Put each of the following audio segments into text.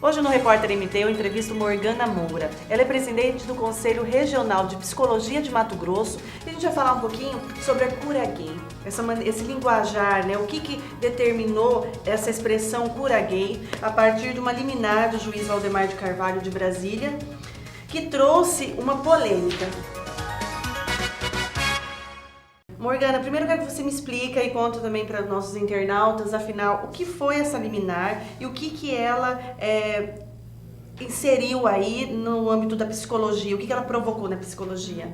Hoje no Repórter MT eu entrevisto Morgana Moura. Ela é presidente do Conselho Regional de Psicologia de Mato Grosso e a gente vai falar um pouquinho sobre a cura gay. Esse linguajar, né? O que determinou essa expressão cura gay a partir de uma liminar do juiz Valdemar de Carvalho de Brasília, que trouxe uma polêmica. Morgana, primeiro eu quero que você me explica e conta também para os nossos internautas, afinal, o que foi essa liminar e o que ela inseriu aí no âmbito da psicologia, o que ela provocou na psicologia?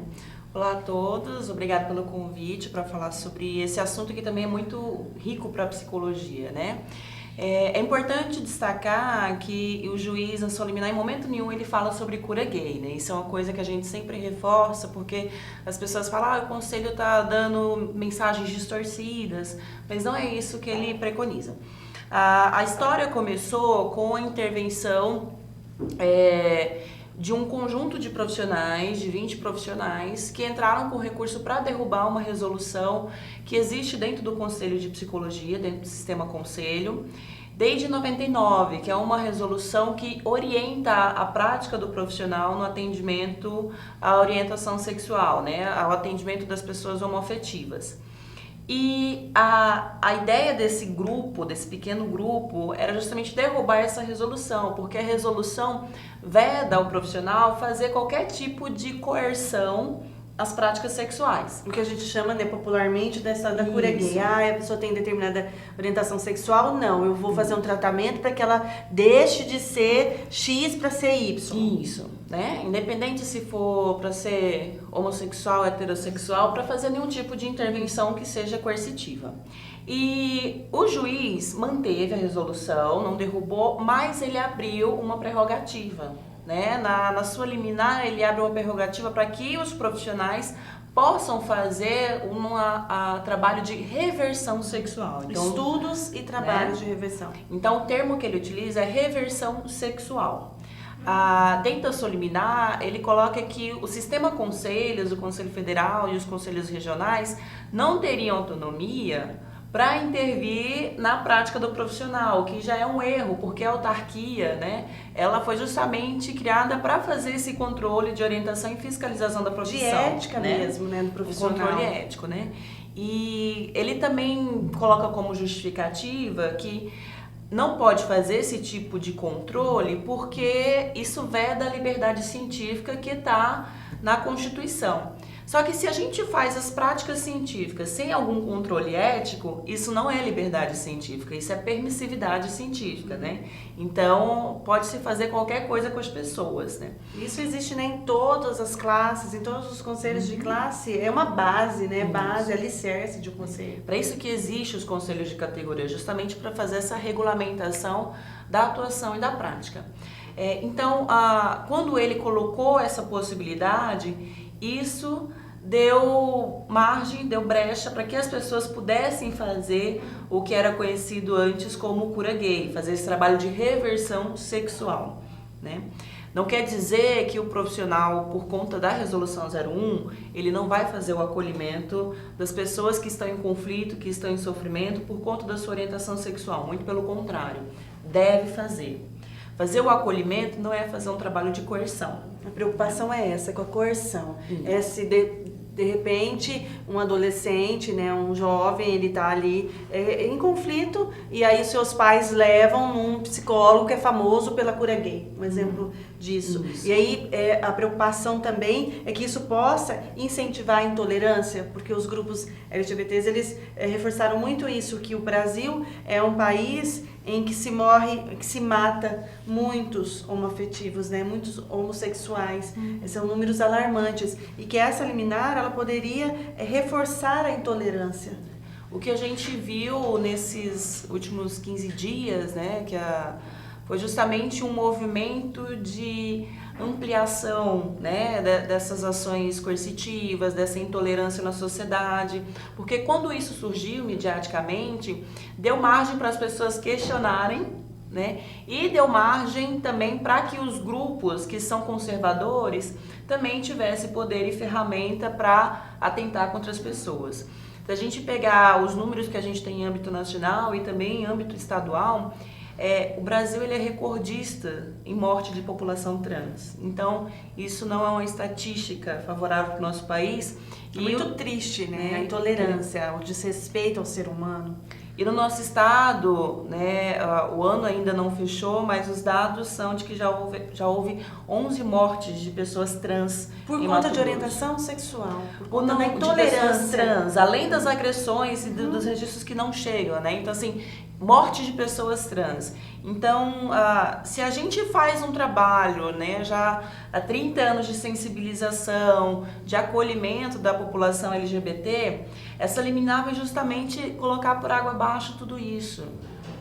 Olá a todos, obrigada pelo convite para falar sobre esse assunto que também é muito rico para a psicologia, né? É importante destacar que o juiz, na sua liminar, em momento nenhum ele fala sobre cura gay, né? Isso é uma coisa que a gente sempre reforça, porque as pessoas falam, o conselho está dando mensagens distorcidas, mas não é isso que ele preconiza. A história começou com a intervenção de um conjunto de profissionais, de 20 profissionais, que entraram com recurso para derrubar uma resolução que existe dentro do Conselho de Psicologia, dentro do Sistema Conselho, desde 99, que é uma resolução que orienta a prática do profissional no atendimento à orientação sexual, né, ao atendimento das pessoas homoafetivas. E a ideia desse grupo, desse pequeno grupo, era justamente derrubar essa resolução, porque a resolução veda ao profissional fazer qualquer tipo de coerção às práticas sexuais. O que a gente chama, né, popularmente da cura gay. A pessoa tem determinada orientação sexual, não, eu vou fazer um tratamento para que ela deixe de ser X para ser Y. Isso, né? Independente se for para ser homossexual, heterossexual, para fazer nenhum tipo de intervenção que seja coercitiva. E o juiz manteve a resolução, não derrubou, mas ele abriu uma prerrogativa, né? Na sua liminar, ele abre uma prerrogativa para que os profissionais possam fazer um trabalho de reversão sexual. Então, estudos e trabalhos, né, de reversão. Então, o termo que ele utiliza é reversão sexual. Dentro da sua liminar, ele coloca que o sistema conselhos, o Conselho Federal e os conselhos regionais não teriam autonomia para intervir na prática do profissional, que já é um erro, porque a autarquia, né, ela foi justamente criada para fazer esse controle de orientação e fiscalização da profissão. De ética, né, mesmo, né, do profissional. O controle ético, né? E ele também coloca como justificativa que não pode fazer esse tipo de controle porque isso veda a liberdade científica que está na Constituição. Só que se a gente faz as práticas científicas sem algum controle ético, isso não é liberdade científica, isso é permissividade científica, né? Então, pode-se fazer qualquer coisa com as pessoas, né? Isso existe, né, em todas as classes, em todos os conselhos de classe, é uma base, né? Base, alicerce de um conselho. Para isso que existem os conselhos de categoria, justamente para fazer essa regulamentação da atuação e da prática. Então, quando ele colocou essa possibilidade, isso deu margem, deu brecha para que as pessoas pudessem fazer o que era conhecido antes como cura gay, fazer esse trabalho de reversão sexual, né? Não quer dizer que o profissional, por conta da Resolução 01, ele não vai fazer o acolhimento das pessoas que estão em conflito, que estão em sofrimento por conta da sua orientação sexual, muito pelo contrário, deve fazer. Fazer o acolhimento não é fazer um trabalho de coerção. A preocupação é essa, com a coerção. É se de repente um adolescente, né, um jovem, ele está ali em conflito e aí seus pais levam num psicólogo que é famoso pela cura gay, um exemplo disso. Isso. E aí a preocupação também é que isso possa incentivar a intolerância, porque os grupos LGBTs, eles reforçaram muito isso, que o Brasil é um país em que se mata muitos homoafetivos, né? Muitos homossexuais. São números alarmantes. E que essa liminar, ela poderia reforçar a intolerância. O que a gente viu nesses últimos 15 dias, né? Foi justamente um movimento de ampliação, né, dessas ações coercitivas, dessa intolerância na sociedade, porque quando isso surgiu mediaticamente, deu margem para as pessoas questionarem, né, e deu margem também para que os grupos que são conservadores também tivessem poder e ferramenta para atentar contra as pessoas. Se a gente pegar os números que a gente tem em âmbito nacional e também em âmbito estadual, o Brasil ele é recordista em morte de população trans. Então, isso não é uma estatística favorável para o nosso país. É muito triste, né? A intolerância, o desrespeito ao ser humano. E no nosso estado, né, o ano ainda não fechou, mas os dados são de que já houve 11 mortes de pessoas trans. Por conta de orientação sexual, por conta da de pessoas intolerância. trans, além das agressões e dos registros que não chegam, né? Então, assim, morte de pessoas trans. Então, se a gente faz um trabalho, né, já há 30 anos de sensibilização, de acolhimento da população LGBT, essa liminar vai justamente colocar por água abaixo tudo isso.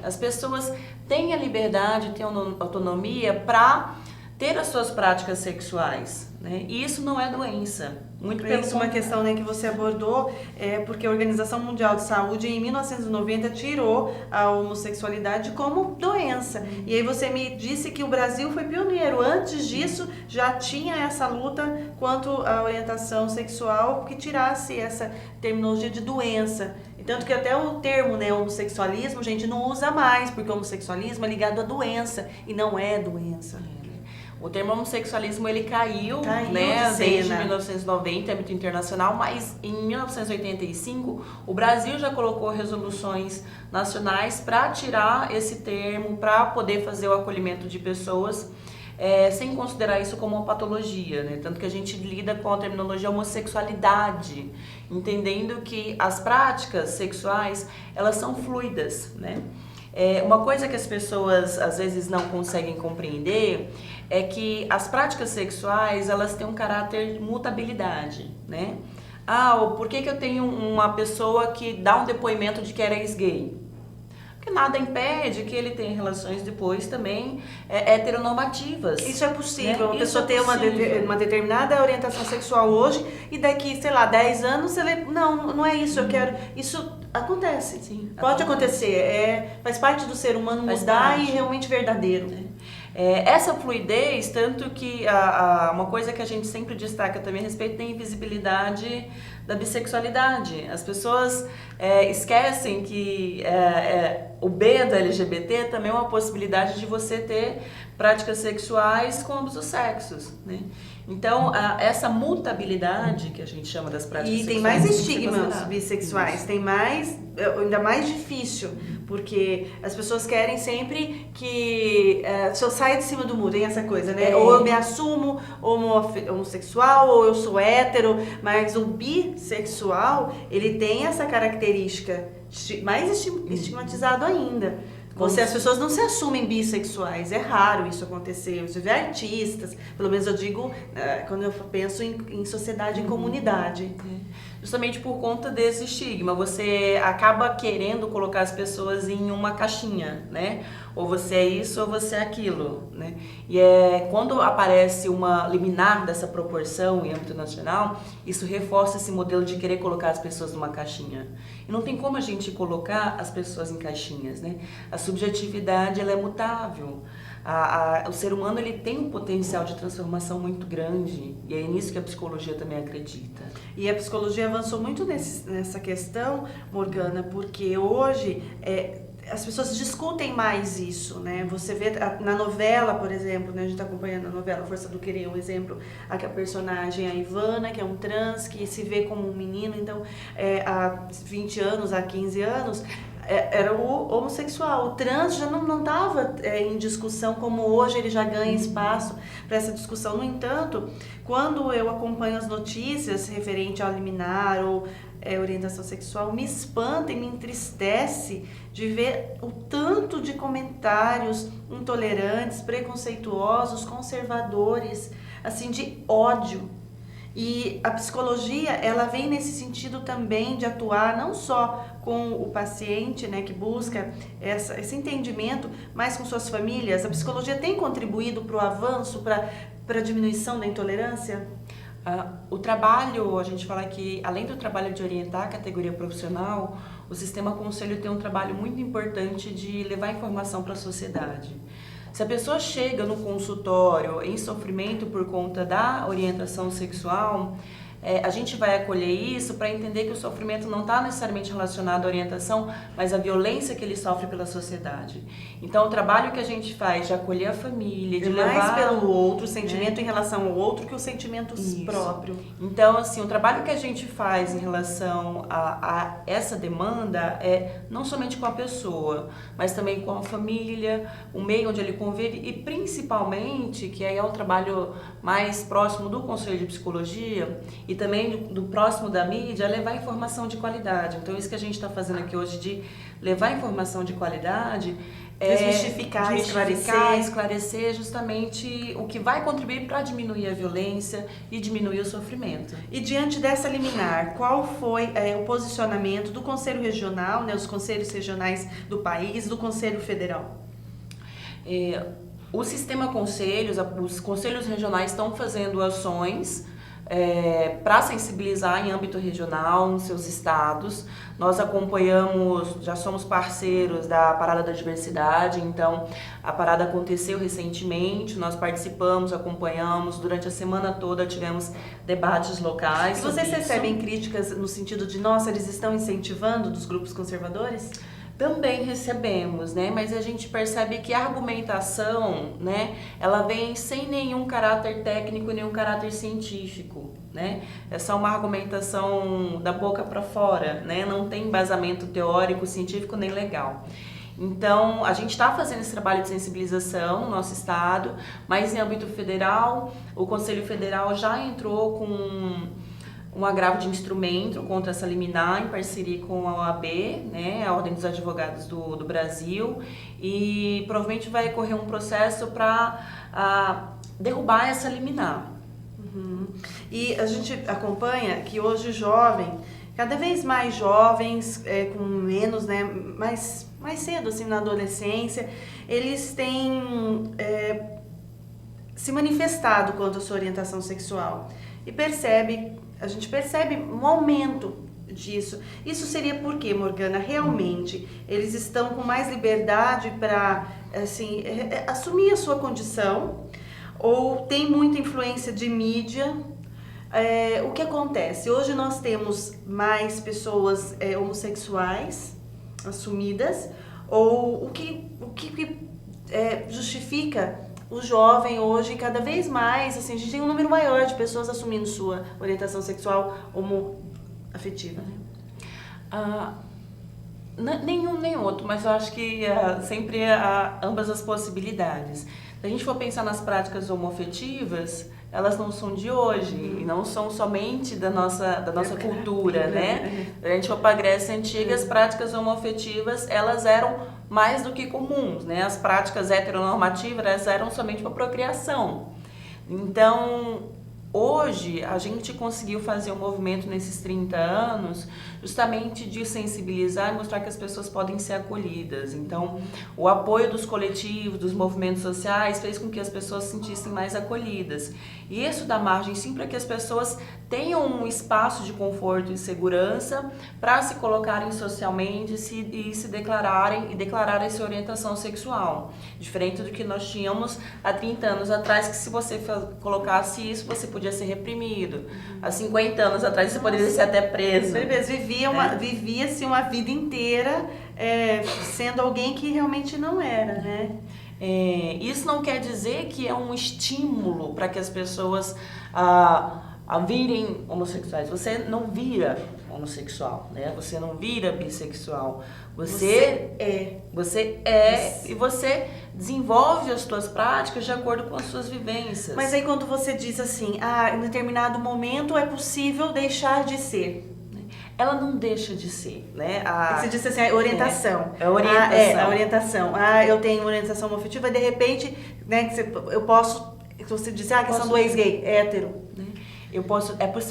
As pessoas têm a liberdade, têm a autonomia para ter as suas práticas sexuais, né? E isso não é doença. Muito pelo Isso é uma questão, né, que você abordou, porque a Organização Mundial de Saúde em 1990 tirou a homossexualidade como doença. E aí você me disse que o Brasil foi pioneiro. Antes disso já tinha essa luta quanto à orientação sexual que tirasse essa terminologia de doença. Tanto que até o termo, né, homossexualismo, a gente não usa mais, porque o homossexualismo é ligado à doença e não é doença. O termo homossexualismo ele caiu né, desde 1990, âmbito internacional, mas em 1985 o Brasil já colocou resoluções nacionais para tirar esse termo, para poder fazer o acolhimento de pessoas sem considerar isso como uma patologia, né? Tanto que a gente lida com a terminologia homossexualidade, entendendo que as práticas sexuais elas são fluidas, né? Uma coisa que as pessoas às vezes não conseguem compreender é que as práticas sexuais elas têm um caráter de mutabilidade, né? Por que eu tenho uma pessoa que dá um depoimento de que era ex-gay? Porque nada impede que ele tenha relações depois também heteronormativas. Isso é possível, né? Uma pessoa ter uma determinada orientação sexual hoje e daqui, sei lá, 10 anos, não é isso, eu quero... Isso acontece, sim, pode acontecer, faz parte do ser humano mudar e realmente verdadeiro. Essa fluidez, tanto que uma coisa que a gente sempre destaca também a respeito da invisibilidade da bissexualidade. As pessoas esquecem que o B do LGBT também é uma possibilidade de você ter práticas sexuais com ambos os sexos, né? Então, essa mutabilidade que a gente chama das práticas sexuais... E tem mais estigmas bissexuais, tem mais, ainda mais difícil, porque as pessoas querem sempre que eu saia de cima do muro, tem essa coisa, né? Ou eu me assumo homossexual, ou eu sou hétero, mas o bissexual, ele tem essa característica mais estigmatizado ainda. As pessoas não se assumem bissexuais, é raro isso acontecer. Você vê artistas, pelo menos eu digo quando eu penso em sociedade, em comunidade. Justamente por conta desse estigma, você acaba querendo colocar as pessoas em uma caixinha, né? Ou você é isso ou você é aquilo, né? E quando aparece uma liminar dessa proporção em âmbito nacional, isso reforça esse modelo de querer colocar as pessoas numa caixinha. E não tem como a gente colocar as pessoas em caixinhas, né? A subjetividade ela é mutável. O ser humano ele tem um potencial de transformação muito grande e é nisso que a psicologia também acredita. E a psicologia avançou muito nessa questão, Morgana, porque hoje as pessoas discutem mais isso, né? Você vê na novela, por exemplo, né? A gente está acompanhando a novela Força do Querer, um exemplo, a personagem, a Ivana, que é um trans, que se vê como um menino, então há 20 anos, há 15 anos, era o homossexual. O trans já não estava em discussão como hoje ele já ganha espaço para essa discussão. No entanto, quando eu acompanho as notícias referente ao liminar ou orientação sexual, me espanta e me entristece de ver o tanto de comentários intolerantes, preconceituosos, conservadores, assim, de ódio. E a psicologia, ela vem nesse sentido também de atuar não só com o paciente, né, que busca esse entendimento, mas com suas famílias. A psicologia tem contribuído para o avanço, para a diminuição da intolerância? O trabalho, a gente fala que além do trabalho de orientar a categoria profissional, o Sistema Conselho tem um trabalho muito importante de levar informação para a sociedade. Se a pessoa chega no consultório em sofrimento por conta da orientação sexual, a gente vai acolher isso para entender que o sofrimento não está necessariamente relacionado à orientação, mas à violência que ele sofre pela sociedade. Então, o trabalho que a gente faz de acolher a família, de levar... mais pelo outro, o sentimento em relação ao outro que o sentimento próprio. Então, assim, o trabalho que a gente faz em relação a essa demanda é não somente com a pessoa, mas também com a família, o meio onde ele convive e principalmente, que aí é o trabalho mais próximo do Conselho de Psicologia e também do próximo da mídia, é levar informação de qualidade. Então, isso que a gente está fazendo aqui hoje de levar informação de qualidade desmistificar, esclarecer justamente o que vai contribuir para diminuir a violência e diminuir o sofrimento. E diante dessa liminar, qual foi o posicionamento do Conselho Regional, né, os conselhos regionais do país, do Conselho Federal? O sistema conselhos, os conselhos regionais estão fazendo ações para sensibilizar em âmbito regional, nos seus estados. Nós acompanhamos, já somos parceiros da Parada da Diversidade, então a parada aconteceu recentemente, nós participamos, acompanhamos, durante a semana toda tivemos debates locais. E vocês recebem críticas no sentido de, nossa, eles estão incentivando dos grupos conservadores? Também recebemos, né? Mas a gente percebe que a argumentação, né, ela vem sem nenhum caráter técnico, nenhum caráter científico, né? É só uma argumentação da boca para fora, né? Não tem embasamento teórico, científico nem legal. Então, a gente está fazendo esse trabalho de sensibilização no nosso estado, mas em âmbito federal, o Conselho Federal já entrou com um agravo de instrumento contra essa liminar em parceria com a OAB, né, a Ordem dos Advogados do Brasil, e provavelmente vai ocorrer um processo para derrubar essa liminar. Uhum. E a gente acompanha que hoje o jovem, cada vez mais jovens, com menos, né, mais cedo, assim, na adolescência, eles têm se manifestado quanto à sua orientação sexual e a gente percebe um aumento disso. Isso seria porque, Morgana, realmente eles estão com mais liberdade para, assim, assumir a sua condição, ou tem muita influência de mídia? O que acontece? Hoje nós temos mais pessoas homossexuais assumidas, ou o que justifica o jovem hoje cada vez mais, assim, a gente tem um número maior de pessoas assumindo sua orientação sexual homoafetiva, né? Nenhum nem outro, mas eu acho que sempre há ambas as possibilidades. Se a gente for pensar nas práticas homoafetivas, elas não são de hoje e não são somente da nossa cultura, né? Se a gente for para a Grécia Antiga, as práticas homoafetivas, elas eram mais do que comuns, né? As práticas heteronormativas, elas eram somente para procriação. Então, hoje, a gente conseguiu fazer um movimento nesses 30 anos justamente de sensibilizar e mostrar que as pessoas podem ser acolhidas. Então, o apoio dos coletivos, dos movimentos sociais, fez com que as pessoas se sentissem mais acolhidas. E isso dá margem, sim, para que as pessoas tenham um espaço de conforto e segurança para se colocarem socialmente e se declararem sua orientação sexual. Diferente do que nós tínhamos há 30 anos atrás, que se você colocasse isso, você podia ser reprimido. Há 50 anos atrás, você poderia ser até preso. Vivia-se uma vida inteira sendo alguém que realmente não era, né? Isso não quer dizer que é um estímulo para que as pessoas virem homossexuais. Você não vira homossexual, né? Você não vira bissexual. Você é e você desenvolve as suas práticas de acordo com as suas vivências. Mas aí quando você diz assim, em determinado momento é possível deixar de ser. Ela não deixa de ser, né? Você disse assim, a orientação. A orientação. A orientação. Eu tenho orientação homoafetiva e de repente, né, eu posso, você disse, a questão do ex-gay, hétero.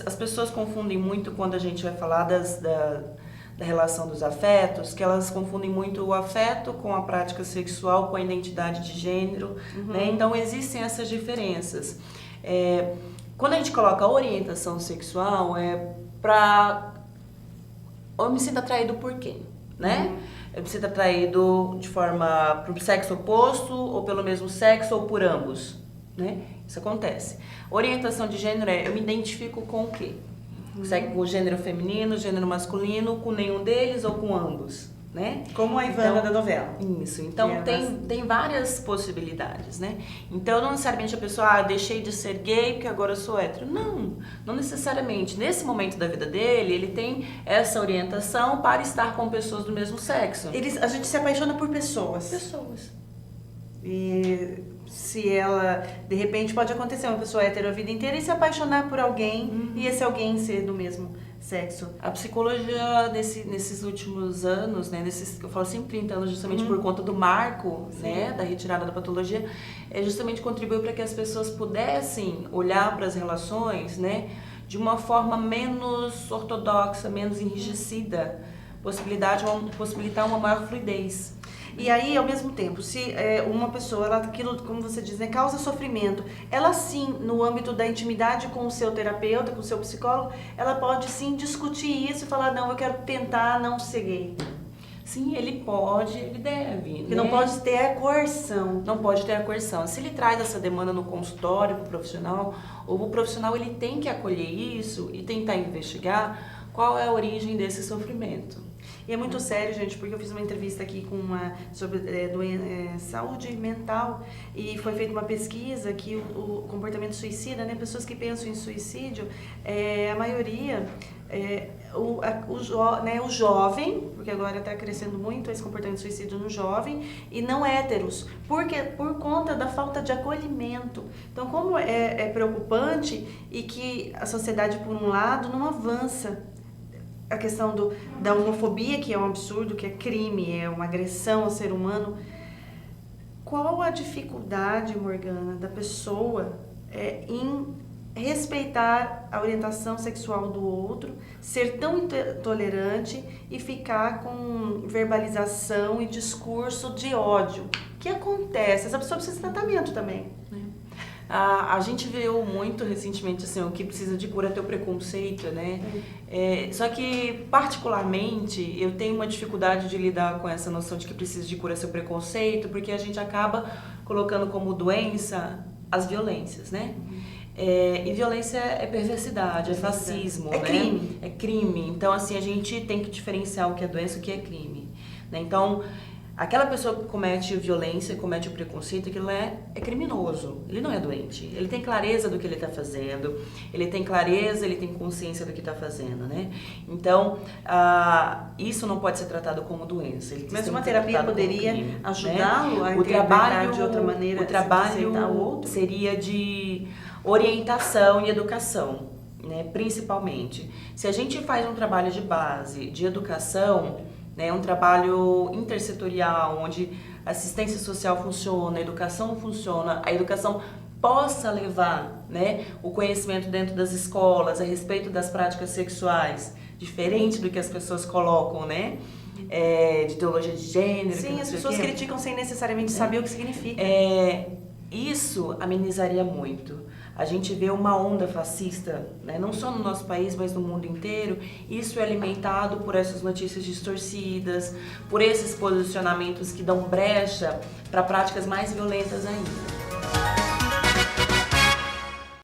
As pessoas confundem muito quando a gente vai falar da relação dos afetos, que elas confundem muito o afeto com a prática sexual, com a identidade de gênero, né? Então existem essas diferenças. Quando a gente coloca orientação sexual, eu me sinto atraído por quem, né? Eu me sinto atraído pro sexo oposto, ou pelo mesmo sexo, ou por ambos, né? Isso acontece. Orientação de gênero eu me identifico com o quê? Segue com o gênero feminino, gênero masculino, com nenhum deles ou com ambos, né? Como a Ivana da novela. Isso, então tem várias possibilidades, né? Então não necessariamente a pessoa, deixei de ser gay porque agora eu sou hétero. Não necessariamente. Nesse momento da vida dele, ele tem essa orientação para estar com pessoas do mesmo sexo. A gente se apaixona por pessoas. E se ela, de repente, pode acontecer uma pessoa hétero a vida inteira e se apaixonar por alguém e esse alguém ser do mesmo sexo. A psicologia nesses últimos anos, né, eu falo sempre 30 anos justamente por conta do marco, né, da retirada da patologia, justamente contribuiu para que as pessoas pudessem olhar para as relações, né, de uma forma menos ortodoxa, menos enrijecida, possibilitar uma maior fluidez. E aí, ao mesmo tempo, se uma pessoa, aquilo, como você diz, né, causa sofrimento, ela sim, no âmbito da intimidade com o seu terapeuta, com o seu psicólogo, ela pode sim discutir isso e falar, não, eu quero tentar não ser gay. Sim, ele pode, ele deve. Porque não pode ter a coerção. Não pode ter a coerção. Se ele traz essa demanda no consultório para o profissional, o profissional ele tem que acolher isso e tentar investigar qual é a origem desse sofrimento. E é muito sério, gente, porque eu fiz uma entrevista aqui sobre saúde mental e foi feita uma pesquisa que o comportamento suicida, né, pessoas que pensam em suicídio, a maioria, o jovem, porque agora está crescendo muito esse comportamento suicídio no jovem, e não héteros, por conta da falta de acolhimento. Então, como é preocupante e que a sociedade, por um lado, não avança. A questão da homofobia, que é um absurdo, que é crime, é uma agressão ao ser humano. Qual a dificuldade, Morgana, da pessoa em respeitar a orientação sexual do outro, ser tão intolerante e ficar com verbalização e discurso de ódio? O que acontece? Essa pessoa precisa de tratamento também. A gente viu muito recentemente assim, o que precisa de cura é ter o preconceito, né? Só que, particularmente, eu tenho uma dificuldade de lidar com essa noção de que precisa de cura seu preconceito, porque a gente acaba colocando como doença as violências, né? E violência é perversidade, é fascismo, é né? Crime. É crime. Então, assim, a gente tem que diferenciar o que é doença e o que é crime, né? Então, aquela pessoa que comete violência, comete o preconceito, aquilo é criminoso. Ele não é doente. Ele tem clareza do que ele está fazendo, ele tem clareza, ele tem consciência do que está fazendo, né? Então, isso não pode ser tratado como doença. Mas uma terapia poderia ajudá-lo a interpretar de outra maneira? O trabalho seria de orientação e educação, né? Principalmente. Se a gente faz um trabalho de base, de educação, né, um trabalho intersetorial, onde a assistência social funciona, a educação funciona, a educação possa levar, né, o conhecimento dentro das escolas a respeito das práticas sexuais, diferente do que as pessoas colocam, né, de ideologia de gênero. Sim, as pessoas criticam sem necessariamente saber o que significa. Isso amenizaria muito. A gente vê uma onda fascista, né? Não só no nosso país, mas no mundo inteiro. Isso é alimentado por essas notícias distorcidas, por esses posicionamentos que dão brecha para práticas mais violentas ainda.